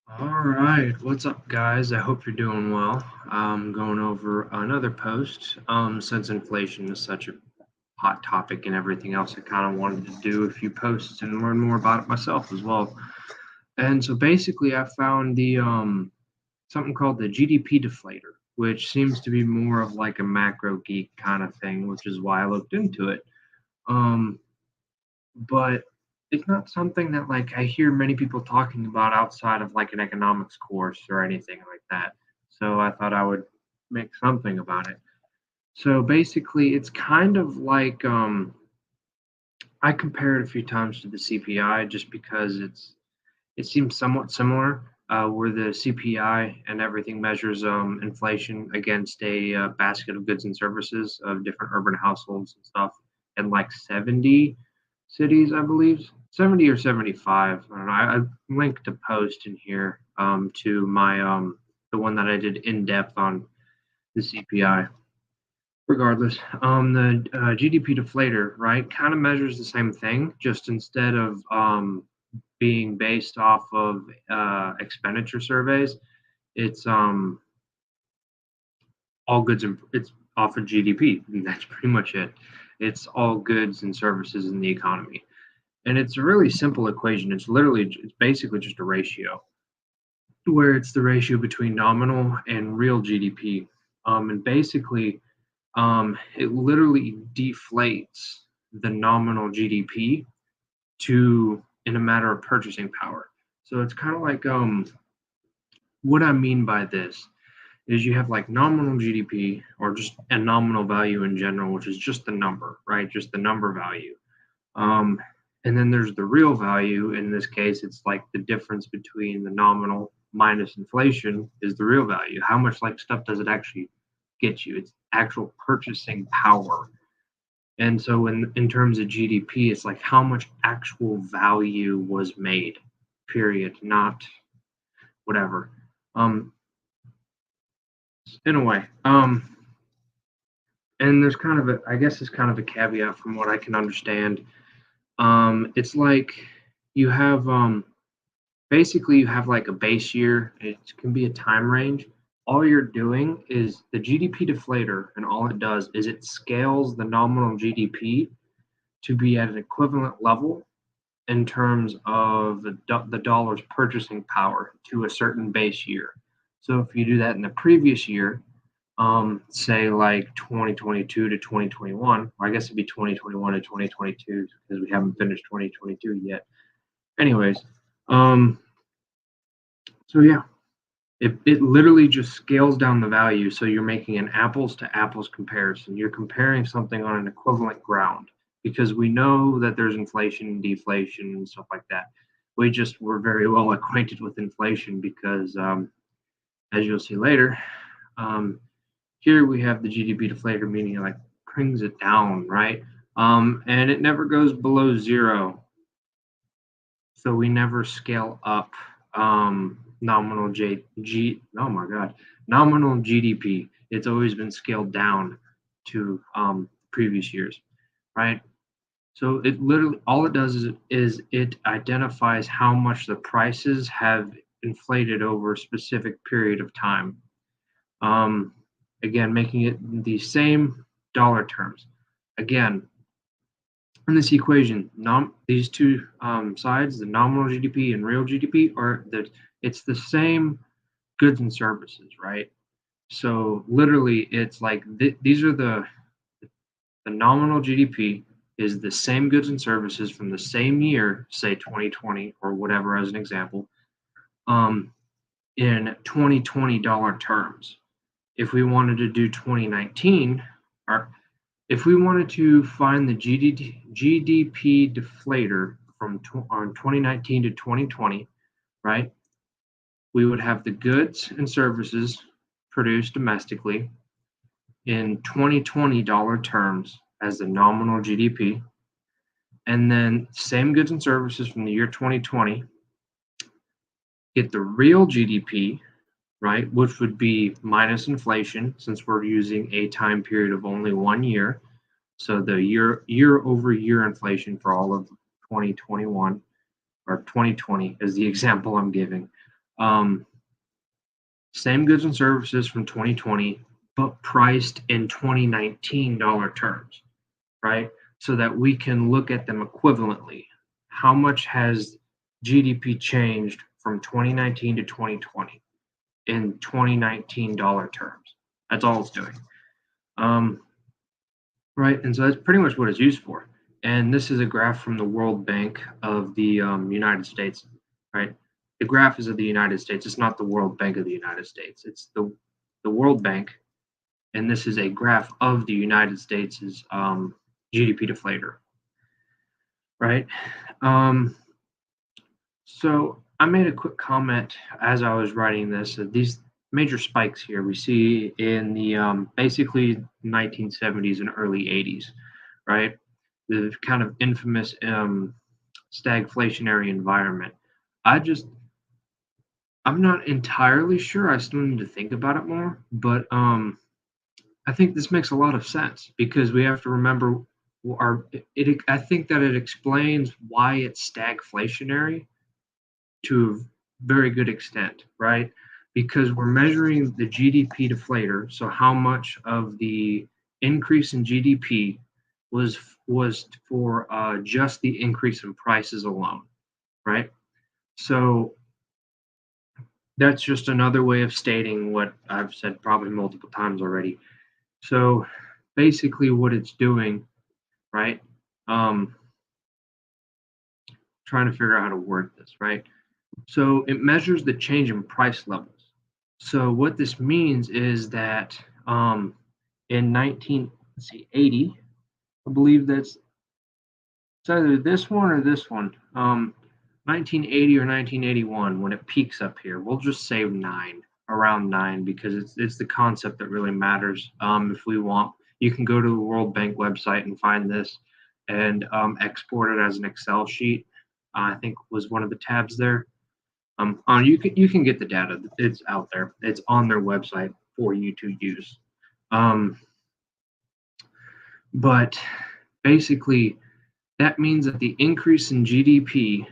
All right, what's up, guys? I hope you're doing well. I'm going over another post. Since inflation is such a hot topic and everything else, I kind of wanted to do a few posts and learn more about it myself as well. And so basically, I found the something called the GDP Deflator, which seems to be more of like a macro geek kind of thing, which is why I looked into it. Um, but it's not something that like I hear many people talking about outside of like an economics course or anything like that. So I thought I would make something about it. So basically, it's kind of like I compared a few times to the CPI just because it seems somewhat similar. Where the CPI and everything measures inflation against a basket of goods and services of different urban households and stuff, and like 70 cities, I believe, 70 or 75. I don't know. I linked a post in here to my the one that I did in depth on the CPI. Regardless, the GDP deflator, right, kind of measures the same thing, just instead of being based off of expenditure surveys, it's all goods and it's off of GDP, and that's pretty much it. It's all goods and services in the economy, and it's a really simple equation. It's basically just a ratio, where it's the ratio between nominal and real GDP, and basically, it literally deflates the nominal GDP to in a matter of purchasing power. So it's kind of like what I mean by this is you have like nominal GDP or just a nominal value in general, which is just the number, right? Just the number value. Um, and then there's the real value. In this case, it's like the difference between the nominal minus inflation is the real value. How much like stuff does it actually get you? It's actual purchasing power. And so in terms of GDP, it's like how much actual value was made, period, not whatever. Um, in a way. And there's kind of a, I guess it's kind of a caveat from what I can understand. It's like you have basically you have like a base year. It can be a time range. All you're doing is the GDP deflator, and all it does is it scales the nominal GDP to be at an equivalent level in terms of the dollar's purchasing power to a certain base year. So if you do that in the previous year, say like 2022 to 2021, or I guess it'd be 2021 to 2022 because we haven't finished 2022 yet. Anyways, um, so yeah, it literally just scales down the value. So you're making an apples to apples comparison. You're comparing something on an equivalent ground because we know that there's inflation and deflation and stuff like that. We just were very well acquainted with inflation because, as you'll see later, um, here we have the GDP deflator, meaning it like brings it down, right? And it never goes below zero. So we never scale up nominal oh my God, nominal GDP. It's always been scaled down to previous years, right? So it literally all it does is it identifies how much the prices have inflated over a specific period of time. Um, again, making it the same dollar terms. Again, in this equation, these two sides, the nominal GDP and real GDP, it's the same goods and services, right? So literally, it's like these are the nominal GDP is the same goods and services from the same year, say 2020 or whatever as an example, um, in 2020 dollar terms. If we wanted to do 2019, or if we wanted to find the GDP deflator from on 2019 to 2020, right? We would have the goods and services produced domestically in 2020 dollar terms as the nominal GDP, and then same goods and services from the year 2020 get the real GDP, right, which would be minus inflation since we're using a time period of only 1 year. So the year over year inflation for all of 2021 or 2020 is the example I'm giving. Um, Same goods and services from 2020, but priced in 2019 dollar terms, right? So that we can look at them equivalently. How much has GDP changed from 2019 to 2020 in 2019 dollar terms? That's all it's doing. Um, right. And so that's pretty much what it's used for. And this is a graph from the World Bank of the United States, right? The graph is of the United States. It's not the World Bank of the United States. It's the World Bank, and this is a graph of the United States' GDP deflator, right? Um, so I made a quick comment as I was writing this. These major spikes here we see in the basically 1970s and early 80s, right? The kind of infamous stagflationary environment. I just I'm not entirely sure. I still need to think about it more, but I think this makes a lot of sense because we have to remember I think that it explains why it's stagflationary to a very good extent, right? Because we're measuring the GDP deflator, so how much of the increase in GDP was for just the increase in prices alone, right? So that's just another way of stating what I've said probably multiple times already. So basically, what it's doing, right? Um, Trying to figure out how to word this, right? So it measures the change in price levels. So what this means is that in 1980, I believe that's it's either this one or this one, 1980 or 1981 when it peaks up here. We'll just say around nine, because it's the concept that really matters. If we want, you can go to the World Bank website and find this and export it as an Excel sheet. I think was one of the tabs there. You can get the data. It's out there. It's on their website for you to use. Um, but basically, that means that the increase in GDP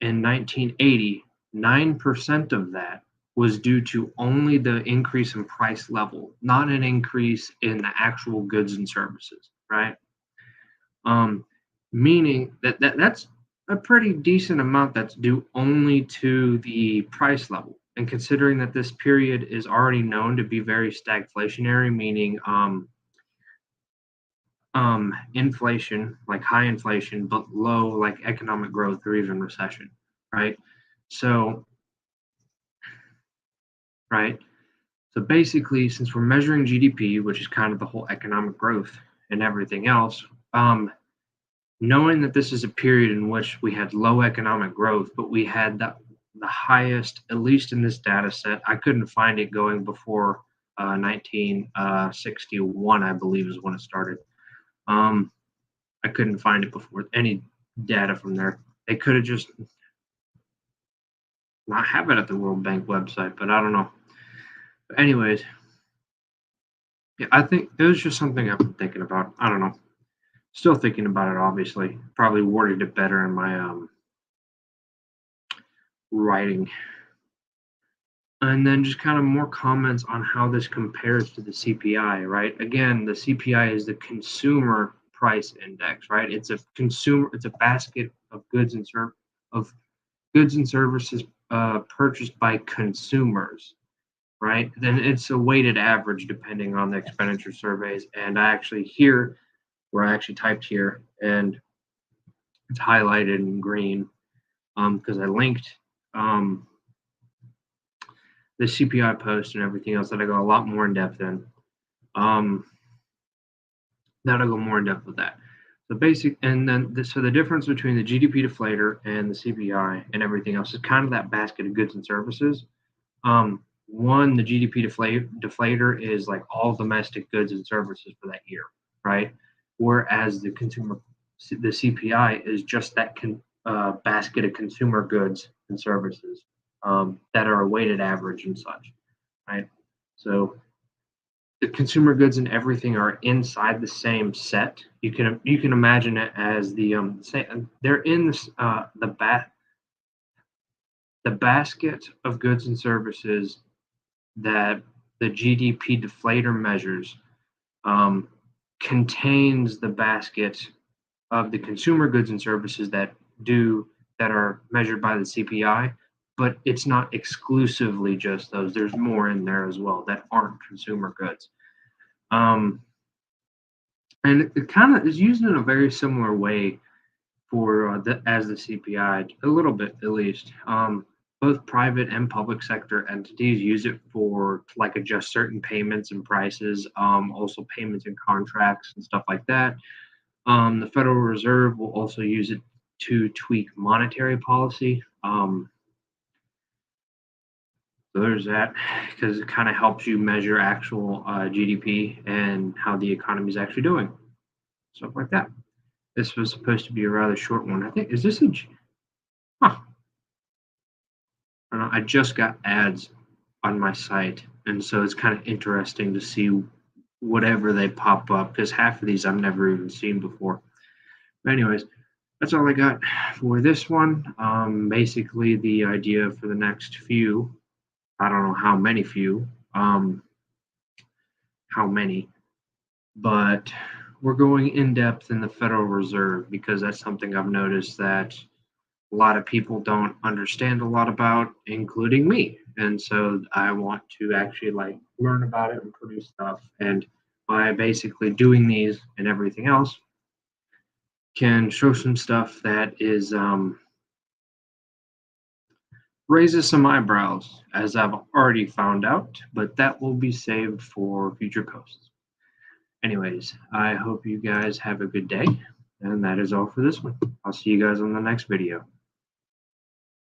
in 1980, 9% of that was due to only the increase in price level, not an increase in the actual goods and services, right? Um, Meaning that's a pretty decent amount that's due only to the price level. And considering that this period is already known to be very stagflationary, meaning inflation, like high inflation, but low like economic growth or even recession, right? So, right. So basically, since we're measuring GDP, which is kind of the whole economic growth and everything else, knowing that this is a period in which we had low economic growth, but we had the highest, at least in this data set, I couldn't find it going before 1961, I believe is when it started. I couldn't find it before any data from there. They could have just not have it at the World Bank website, but I don't know. But anyways, yeah, I think it was just something I've been thinking about. I don't know. Still thinking about it, obviously. Probably worded it better in my writing. And then just kind of more comments on how this compares to the CPI, right? Again, the CPI is the consumer price index, right? It's a basket of of goods and services purchased by consumers, right? Then it's a weighted average depending on the expenditure surveys. And I actually typed here, and it's highlighted in green because I linked the CPI post and everything else that I go a lot more in depth in. That'll go more in depth with that. So the difference between the GDP deflator and the CPI and everything else is kind of that basket of goods and services. The GDP deflator is like all domestic goods and services for that year, right? Whereas the CPI is just that basket of consumer goods and services that are a weighted average and such, right? So the consumer goods and everything are inside the same set. You can imagine it as the same. They're in the the basket of goods and services that the GDP deflator measures um, contains the basket of the consumer goods and services that are measured by the CPI, but it's not exclusively just those. There's more in there as well that aren't consumer goods. And it kind of is used in a very similar way for as the CPI, a little bit at least. Both private and public sector entities use it for to, like, adjust certain payments and prices, also payments and contracts and stuff like that. The Federal Reserve will also use it to tweak monetary policy. So there's that, because it kind of helps you measure actual GDP and how the economy is actually doing, stuff like that. This was supposed to be a rather short one. I think, is this a? Huh. I just got ads on my site, and so it's kind of interesting to see whatever they pop up, because half of these I've never even seen before. But anyways, that's all I got for this one. Basically, the idea for the next few, I don't know how many but we're going in depth in the Federal Reserve, because that's something I've noticed that a lot of people don't understand a lot about, including me. And so I want to actually like learn about it and produce stuff. And by basically doing these and everything else, can show some stuff that is raises some eyebrows, as I've already found out, but that will be saved for future posts. Anyways, I hope you guys have a good day, and that is all for this one. I'll see you guys on the next video.